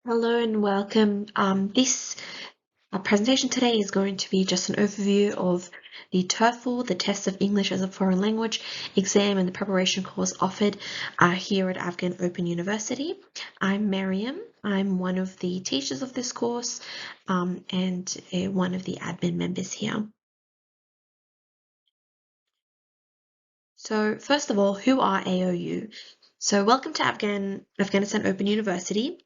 Hello and welcome. This presentation today is going to be just an overview of the TOEFL, the Test of English as a Foreign Language exam and the preparation course offered here at Afghan Open University. I'm Mariam. I'm one of the teachers of this course and one of the admin members here. So first of all, who are AOU? So welcome to Afghanistan Open University.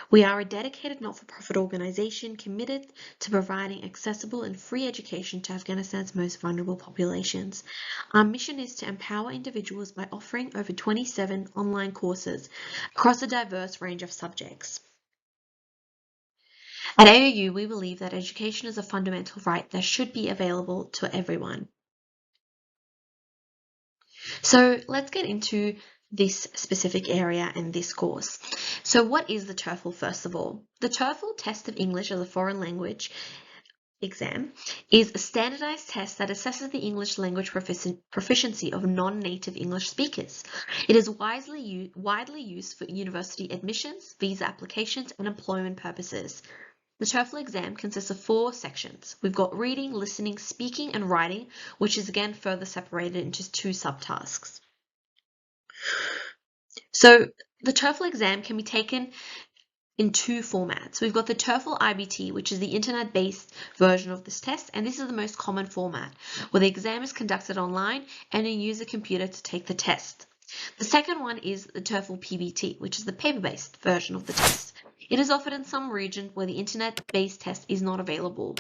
We are a dedicated not-for-profit organisation committed to providing accessible and free education to Afghanistan's most vulnerable populations. Our mission is to empower individuals by offering over 27 online courses across a diverse range of subjects. At AOU, we believe that education is a fundamental right that should be available to everyone. So let's get into this specific area and this course. So what is the TOEFL first of all? The TOEFL Test of English as a Foreign Language exam is a standardized test that assesses the English language proficiency of non-native English speakers. It is widely used for university admissions, visa applications, and employment purposes. The TOEFL exam consists of 4 sections. We've got reading, listening, speaking, and writing, which is again further separated into 2 subtasks. So the TOEFL exam can be taken in 2 formats. We've got the TOEFL iBT, which is the internet-based version of this test, and this is the most common format, where the exam is conducted online and you use a computer to take the test. The second one is the TOEFL PBT, which is the paper-based version of the test. It is offered in some regions where the internet-based test is not available.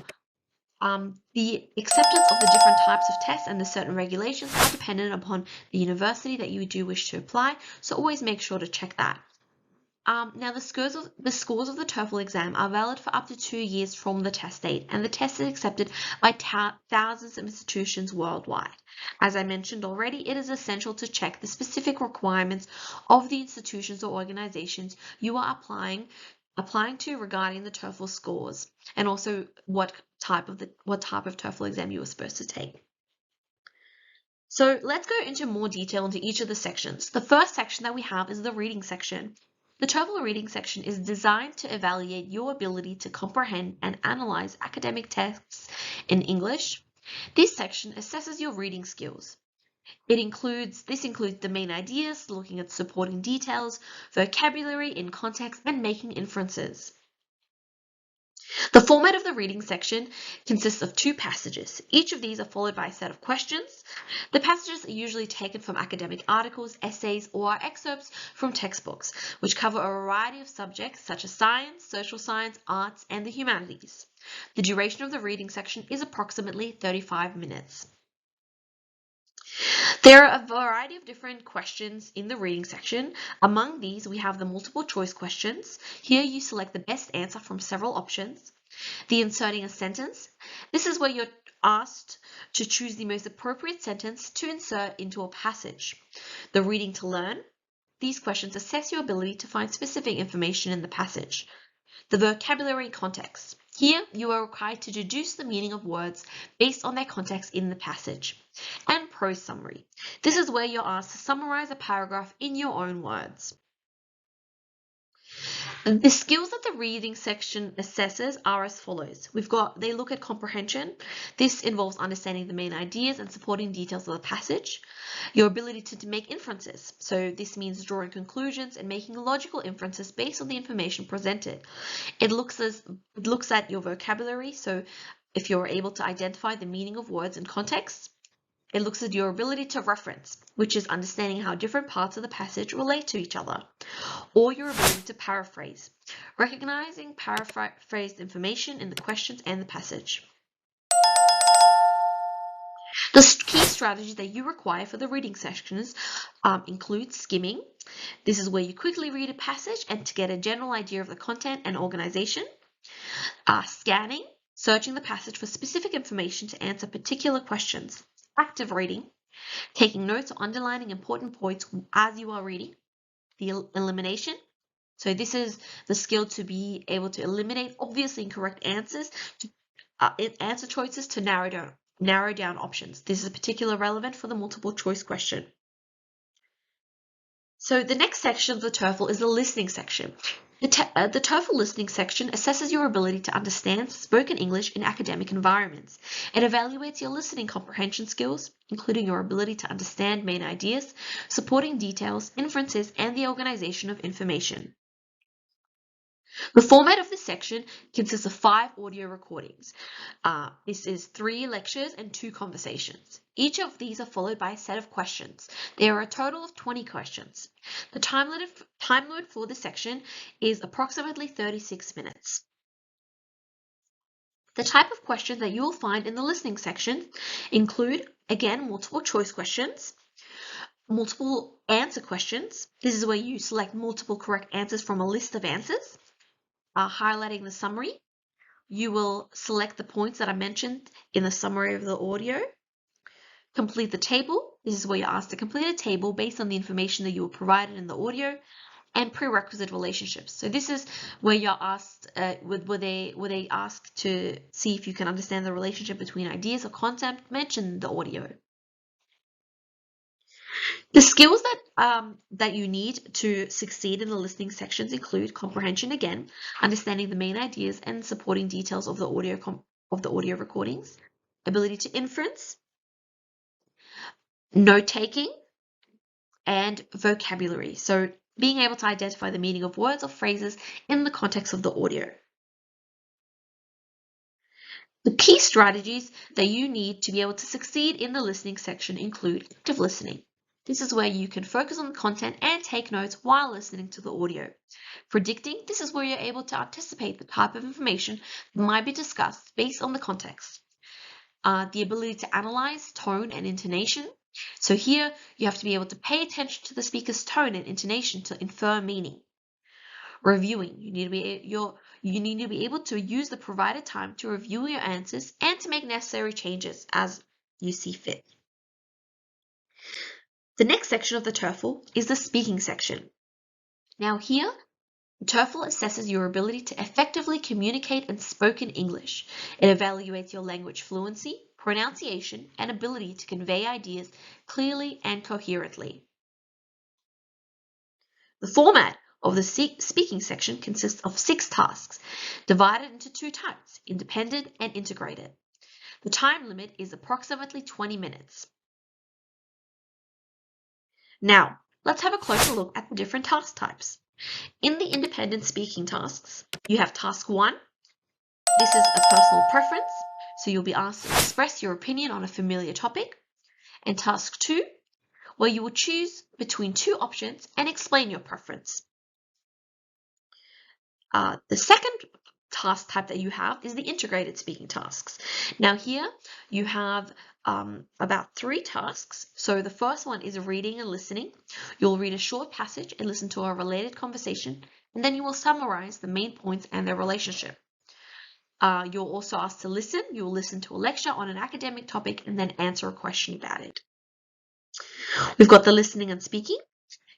The acceptance of the different types of tests and the certain regulations are dependent upon the university that you do wish to apply, so always make sure to check that. Now, the scores of the TOEFL exam are valid for up to 2 years from the test date, and the test is accepted by thousands of institutions worldwide. As I mentioned already, it is essential to check the specific requirements of the institutions or organizations you are applying to regarding the TOEFL scores, and also what type of TOEFL exam you are supposed to take. So let's go into more detail into each of the sections. The first section that we have is the reading section. The TOEFL reading section is designed to evaluate your ability to comprehend and analyze academic texts in English. This section assesses your reading skills. This includes the main ideas, looking at supporting details, vocabulary in context, and making inferences. The format of the reading section consists of 2 passages. Each of these are followed by a set of questions. The passages are usually taken from academic articles, essays, or are excerpts from textbooks, which cover a variety of subjects such as science, social science, arts, and the humanities. The duration of the reading section is approximately 35 minutes. There are a variety of different questions in the reading section. Among these, we have the multiple choice questions. Here you select the best answer from several options. The inserting a sentence. This is where you're asked to choose the most appropriate sentence to insert into a passage. The reading to learn. These questions assess your ability to find specific information in the passage. The vocabulary context. Here, you are required to deduce the meaning of words based on their context in the passage. And prose summary. This is where you're asked to summarize a paragraph in your own words. The skills that the reading section assesses are as follows. They look at comprehension. This involves understanding the main ideas and supporting details of the passage. Your ability to make inferences. So this means drawing conclusions and making logical inferences based on the information presented. It looks at your vocabulary. So if you're able to identify the meaning of words and context. It looks at your ability to reference, which is understanding how different parts of the passage relate to each other, or your ability to paraphrase, recognizing paraphrased information in the questions and the passage. The key strategies that you require for the reading sections include skimming. This is where you quickly read a passage and to get a general idea of the content and organization. Scanning, searching the passage for specific information to answer particular questions. Active reading, taking notes or underlining important points as you are reading. The elimination, so this is the skill to be able to eliminate obviously incorrect answers, answer choices to narrow down options. This is particularly relevant for the multiple choice question. So the next section of the TOEFL is the listening section. The TOEFL listening section assesses your ability to understand spoken English in academic environments. It evaluates your listening comprehension skills, including your ability to understand main ideas, supporting details, inferences, and the organization of information. The format of this section consists of 5 audio recordings. This is 3 lectures and 2 conversations. Each of these are followed by a set of questions. There are a total of 20 questions. The time limit for this section is approximately 36 minutes. The type of questions that you will find in the listening section include, again, multiple choice questions, multiple answer questions. This is where you select multiple correct answers from a list of answers. Highlighting the summary. You will select the points that I mentioned in the summary of the audio. Complete the table. This is where you're asked to complete a table based on the information that you were provided in the audio, and prerequisite relationships. So this is where you're asked, were they asked to see if you can understand the relationship between ideas or concept mentioned in the audio. The skills that you need to succeed in the listening sections include comprehension, again, understanding the main ideas and supporting details of the audio recordings, ability to inference, note-taking, and vocabulary. So being able to identify the meaning of words or phrases in the context of the audio. The key strategies that you need to be able to succeed in the listening section include active listening. This is where you can focus on the content and take notes while listening to the audio. Predicting, this is where you're able to anticipate the type of information that might be discussed based on the context. The ability to analyze tone and intonation. So here you have to be able to pay attention to the speaker's tone and intonation to infer meaning. Reviewing, you need to be able to use the provided time to review your answers and to make necessary changes as you see fit. The next section of the TOEFL is the speaking section. Now here, the TOEFL assesses your ability to effectively communicate in spoken English. It evaluates your language fluency, pronunciation, and ability to convey ideas clearly and coherently. The format of the speaking section consists of 6 tasks, divided into 2 types, independent and integrated. The time limit is approximately 20 minutes. Now, let's have a closer look at the different task types. In the independent speaking tasks, you have task 1. This is a personal preference, so you'll be asked to express your opinion on a familiar topic. And task 2, where you will choose between 2 options and explain your preference. The second task type that you have is the integrated speaking tasks. Now here you have about 3 tasks. So the first one is reading and listening. You'll read a short passage and listen to a related conversation, and then you will summarize the main points and their relationship. You're also asked to listen. You'll listen to a lecture on an academic topic and then answer a question about it. We've got the listening and speaking.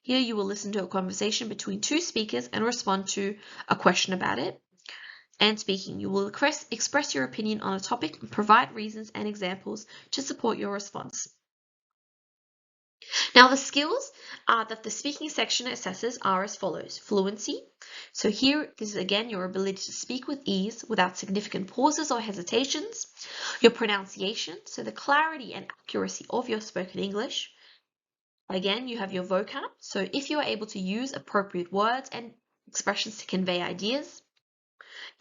Here you will listen to a conversation between 2 speakers and respond to a question about it. And speaking, you will express your opinion on a topic and provide reasons and examples to support your response. Now the skills that the speaking section assesses are as follows. Fluency. So here, this is again your ability to speak with ease without significant pauses or hesitations. Your pronunciation, so the clarity and accuracy of your spoken English. Again, you have your vocab, so if you are able to use appropriate words and expressions to convey ideas.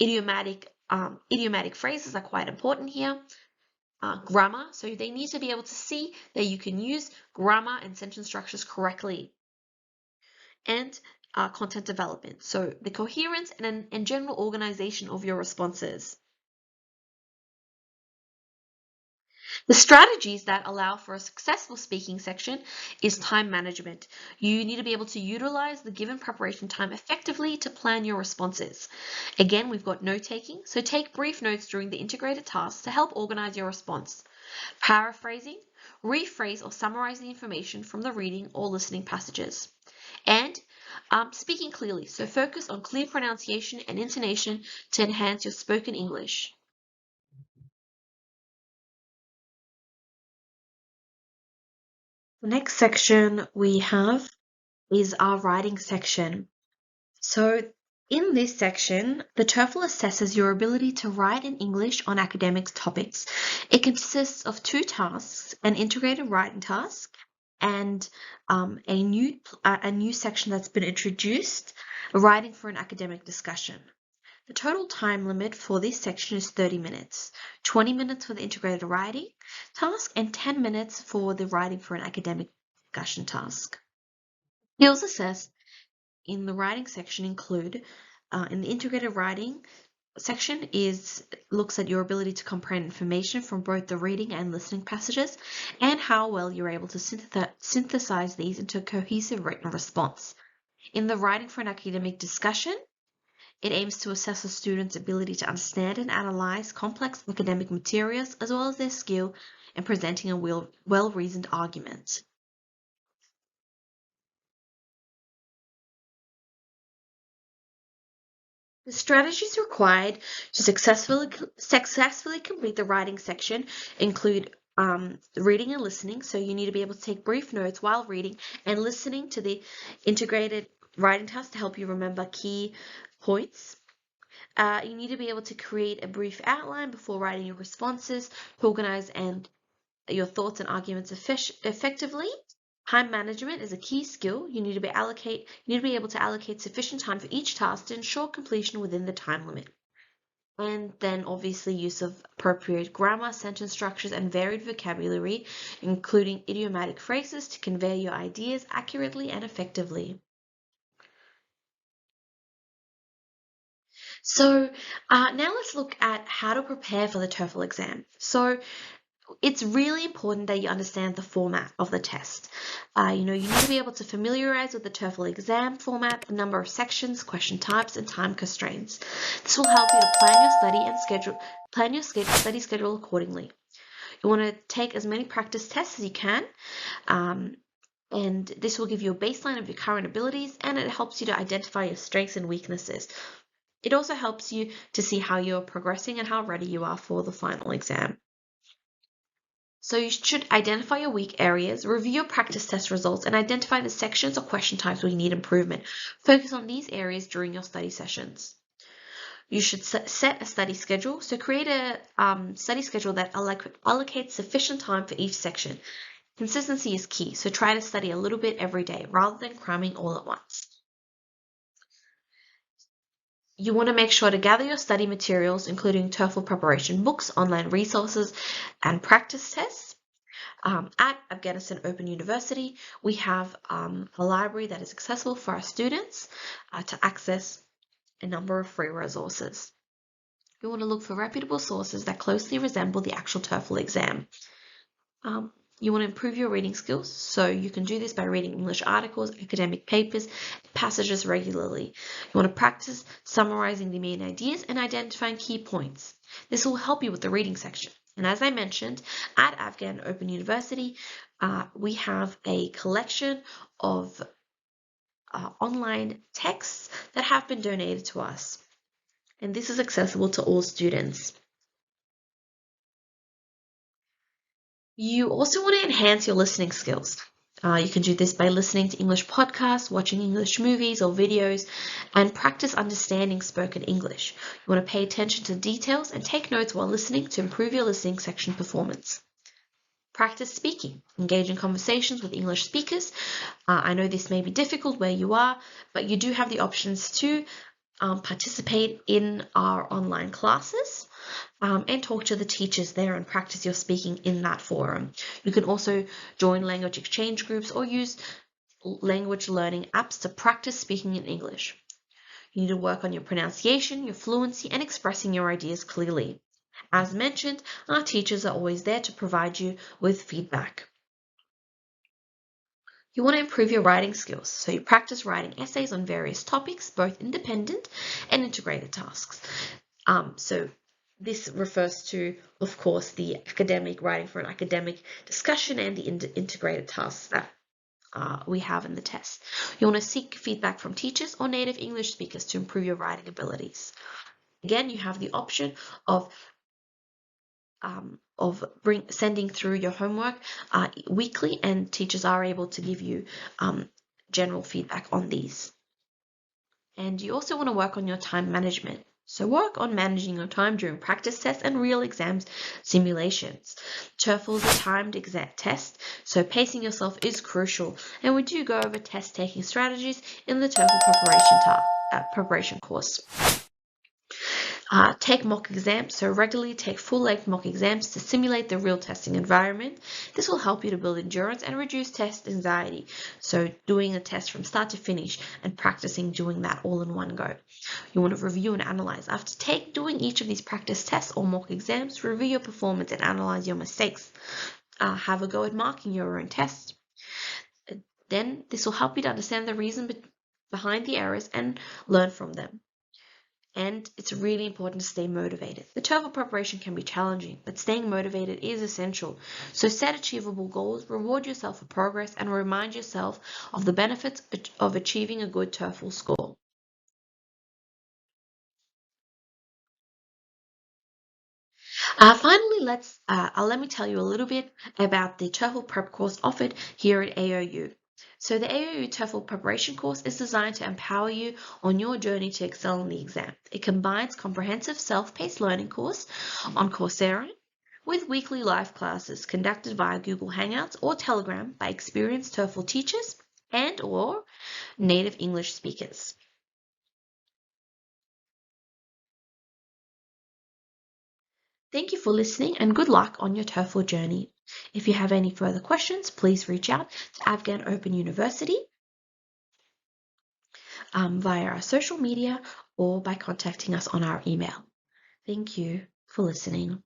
Idiomatic phrases are quite important here. Grammar, so they need to be able to see that you can use grammar and sentence structures correctly. And content development, so the coherence and general organization of your responses. The strategies that allow for a successful speaking section is time management. You need to be able to utilize the given preparation time effectively to plan your responses. Again, we've got note-taking, so take brief notes during the integrated tasks to help organize your response. Paraphrasing, rephrase or summarize the information from the reading or listening passages. And speaking clearly, so focus on clear pronunciation and intonation to enhance your spoken English. The next section we have is our writing section. So In this section, the TOEFL assesses your ability to write in English on academic topics. It consists of 2 tasks, an integrated writing task and a new section that's been introduced, writing for an academic discussion. The total time limit for this section is 30 minutes, 20 minutes for the integrated writing task and 10 minutes for the writing for an academic discussion task. Skills assessed in the writing section include, in the integrated writing section looks at your ability to comprehend information from both the reading and listening passages and how well you're able to synthesize these into a cohesive written response. In the writing for an academic discussion, it aims to assess a student's ability to understand and analyze complex academic materials as well as their skill in presenting a well-reasoned argument. The strategies required to successfully complete the writing section include reading and listening. So you need to be able to take brief notes while reading and listening to the integrated writing task to help you remember key points. You need to be able to create a brief outline before writing your responses to organize your thoughts and arguments effectively. Time management is a key skill. You need to be able to allocate sufficient time for each task to ensure completion within the time limit. And then obviously use of appropriate grammar, sentence structures, and varied vocabulary, including idiomatic phrases to convey your ideas accurately and effectively. So now let's look at how to prepare for the TOEFL exam. So it's really important that you understand the format of the test. You need to be able to familiarize with the TOEFL exam format, the number of sections, question types, and time constraints. This will help you to plan your study schedule accordingly. You want to take as many practice tests as you can, and this will give you a baseline of your current abilities, and it helps you to identify your strengths and weaknesses. It also helps you to see how you're progressing and how ready you are for the final exam. So you should identify your weak areas, review your practice test results, and identify the sections or question types where you need improvement. Focus on these areas during your study sessions. You should set a study schedule. So create a study schedule that allocates sufficient time for each section. Consistency is key, so try to study a little bit every day rather than cramming all at once. You want to make sure to gather your study materials, including TOEFL preparation books, online resources, and practice tests. At Afghanistan Open University, we have a library that is accessible for our students to access a number of free resources. You want to look for reputable sources that closely resemble the actual TOEFL exam. You want to improve your reading skills, so you can do this by reading English articles, academic papers, passages regularly. You want to practice summarizing the main ideas and identifying key points. This will help you with the reading section. And as I mentioned, at Afghan Open University, we have a collection of online texts that have been donated to us. And this is accessible to all students. You also want to enhance your listening skills. You can do this by listening to English podcasts, watching English movies or videos, and practice understanding spoken English. You want to pay attention to details and take notes while listening to improve your listening section performance. Practice speaking. Engage in conversations with English speakers. I know this may be difficult where you are, but you do have the options to participate in our online classes and talk to the teachers there and practice your speaking in that forum. You can also join language exchange groups or use language learning apps to practice speaking in English. You need to work on your pronunciation, your fluency, and expressing your ideas clearly. As mentioned, our teachers are always there to provide you with feedback. You want to improve your writing skills, so you practice writing essays on various topics, both independent and integrated tasks. So this refers to, of course, the academic writing for an academic discussion and the integrated tasks that we have in the test. You want to seek feedback from teachers or native English speakers to improve your writing abilities. Again, you have the option of sending through your homework weekly, and teachers are able to give you general feedback on these. And you also want to work on your time management. So work on managing your time during practice tests and real exams simulations. TOEFL is a timed exam test, so pacing yourself is crucial. And we do go over test taking strategies in the TOEFL preparation course. Take mock exams, so regularly take full-length mock exams to simulate the real testing environment. This will help you to build endurance and reduce test anxiety. So doing a test from start to finish and practicing doing that all in one go. You want to review and analyze. After doing each of these practice tests or mock exams, review your performance and analyze your mistakes. Have a go at marking your own tests. Then this will help you to understand the reason behind the errors and learn from them. And it's really important to stay motivated. The TOEFL preparation can be challenging, but staying motivated is essential. So set achievable goals, reward yourself for progress, and remind yourself of the benefits of achieving a good TOEFL score. Finally, let me tell you a little bit about the TOEFL prep course offered here at AOU. So the AOU TOEFL preparation course is designed to empower you on your journey to excel in the exam. It combines comprehensive self-paced learning course on Coursera with weekly live classes conducted via Google Hangouts or Telegram by experienced TOEFL teachers and/or native English speakers. Thank you for listening and good luck on your TOEFL journey. If you have any further questions, please reach out to Afghan Open University via our social media or by contacting us on our email. Thank you for listening.